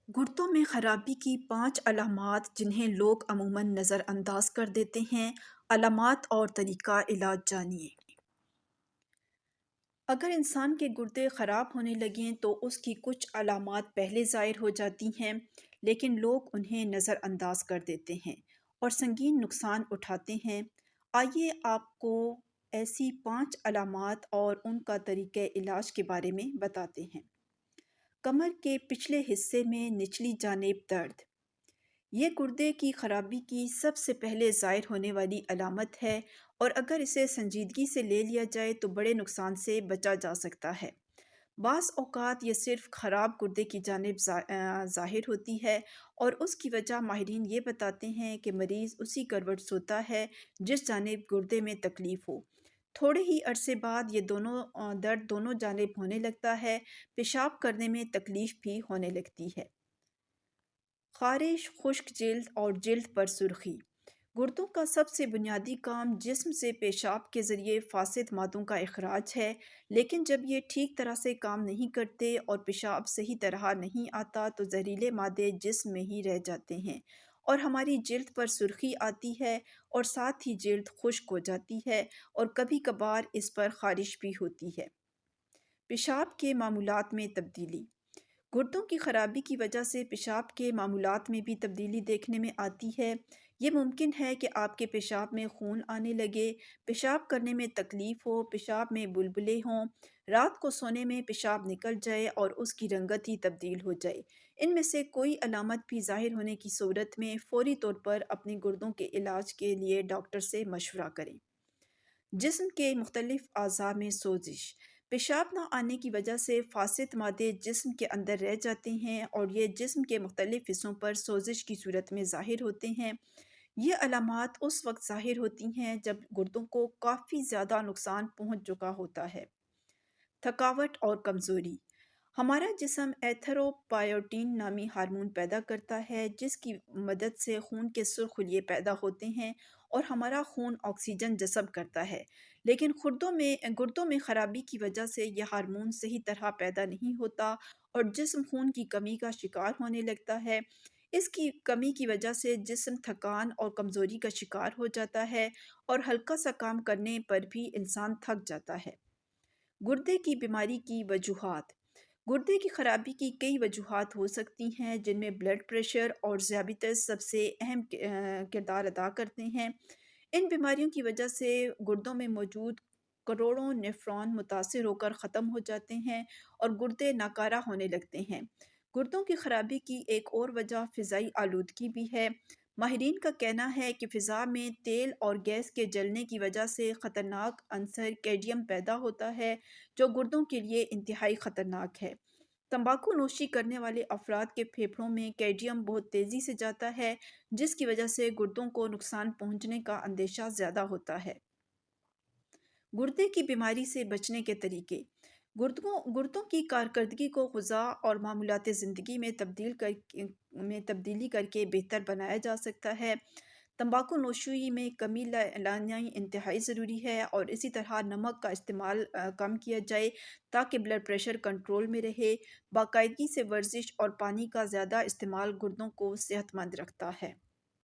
گردوں میں خرابی کی 5 علامات جنہیں لوگ عموماً نظر انداز کر دیتے ہیں۔ علامات اور طریقہ علاج جانیے۔ اگر انسان کے گردے خراب ہونے لگیں تو اس کی کچھ علامات پہلے ظاہر ہو جاتی ہیں، لیکن لوگ انہیں نظر انداز کر دیتے ہیں اور سنگین نقصان اٹھاتے ہیں۔ آئیے آپ کو ایسی 5 علامات اور ان کا طریقہ علاج کے بارے میں بتاتے ہیں۔ کمر کے پچھلے حصے میں نچلی جانب درد، یہ گردے کی خرابی کی سب سے پہلے ظاہر ہونے والی علامت ہے، اور اگر اسے سنجیدگی سے لے لیا جائے تو بڑے نقصان سے بچا جا سکتا ہے۔ بعض اوقات یہ صرف خراب گردے کی جانب ظاہر ہوتی ہے، اور اس کی وجہ ماہرین یہ بتاتے ہیں کہ مریض اسی کروٹ سوتا ہے جس جانب گردے میں تکلیف ہو۔ تھوڑے ہی عرصے بعد یہ درد دونوں جانب ہونے لگتا ہے، پیشاب کرنے میں تکلیف بھی ہونے لگتی ہے۔ خارش، خشک جلد اور جلد پر سرخی، گردوں کا سب سے بنیادی کام جسم سے پیشاب کے ذریعے فاسد مادوں کا اخراج ہے، لیکن جب یہ ٹھیک طرح سے کام نہیں کرتے اور پیشاب صحیح طرح نہیں آتا تو زہریلے مادے جسم میں ہی رہ جاتے ہیں اور ہماری جلد پر سرخی آتی ہے، اور ساتھ ہی جلد خشک ہو جاتی ہے اور کبھی کبھار اس پر خارش بھی ہوتی ہے۔ پیشاب کے معمولات میں تبدیلی، گردوں کی خرابی کی وجہ سے پیشاب کے معمولات میں بھی تبدیلی دیکھنے میں آتی ہے۔ یہ ممکن ہے کہ آپ کے پیشاب میں خون آنے لگے، پیشاب کرنے میں تکلیف ہو، پیشاب میں بلبلے ہوں، رات کو سونے میں پیشاب نکل جائے اور اس کی رنگت ہی تبدیل ہو جائے۔ ان میں سے کوئی علامت بھی ظاہر ہونے کی صورت میں فوری طور پر اپنے گردوں کے علاج کے لیے ڈاکٹر سے مشورہ کریں۔ جسم کے مختلف اعضاء میں سوزش، پیشاب نہ آنے کی وجہ سے فاسد مادے جسم کے اندر رہ جاتے ہیں اور یہ جسم کے مختلف حصوں پر سوزش کی صورت میں ظاہر ہوتے ہیں۔ یہ علامات اس وقت ظاہر ہوتی ہیں جب گردوں کو کافی زیادہ نقصان پہنچ چکا ہوتا ہے۔ تھکاوٹ اور کمزوری، ہمارا جسم ایتھروپائیوٹین نامی ہارمون پیدا کرتا ہے جس کی مدد سے خون کے سرخ خلیے پیدا ہوتے ہیں اور ہمارا خون آکسیجن جذب کرتا ہے، لیکن گردوں میں خرابی کی وجہ سے یہ ہارمون صحیح طرح پیدا نہیں ہوتا اور جسم خون کی کمی کا شکار ہونے لگتا ہے۔ اس کی کمی کی وجہ سے جسم تھکان اور کمزوری کا شکار ہو جاتا ہے اور ہلکا سا کام کرنے پر بھی انسان تھک جاتا ہے۔ گردے کی بیماری کی وجوہات، گردے کی خرابی کی کئی وجوہات ہو سکتی ہیں جن میں بلڈ پریشر اور ذیابیطس سب سے اہم کردار ادا کرتے ہیں۔ ان بیماریوں کی وجہ سے گردوں میں موجود کروڑوں نیفرون متاثر ہو کر ختم ہو جاتے ہیں اور گردے ناکارہ ہونے لگتے ہیں۔ گردوں کی خرابی کی ایک اور وجہ فضائی آلودگی بھی ہے۔ ماہرین کا کہنا ہے کہ فضا میں تیل اور گیس کے جلنے کی وجہ سے خطرناک عنصر کیڈمیم پیدا ہوتا ہے جو گردوں کے لیے انتہائی خطرناک ہے۔ تمباکو نوشی کرنے والے افراد کے پھیپھڑوں میں کیڈمیم بہت تیزی سے جاتا ہے جس کی وجہ سے گردوں کو نقصان پہنچنے کا اندیشہ زیادہ ہوتا ہے۔ گردے کی بیماری سے بچنے کے طریقے، گردوں کی کارکردگی کو غذا اور معمولات زندگی میں تبدیلی کر کے بہتر بنایا جا سکتا ہے۔ تمباکو نوشی میں کمی لانی انتہائی ضروری ہے اور اسی طرح نمک کا استعمال کم کیا جائے تاکہ بلڈ پریشر کنٹرول میں رہے۔ باقاعدگی سے ورزش اور پانی کا زیادہ استعمال گردوں کو صحت مند رکھتا ہے۔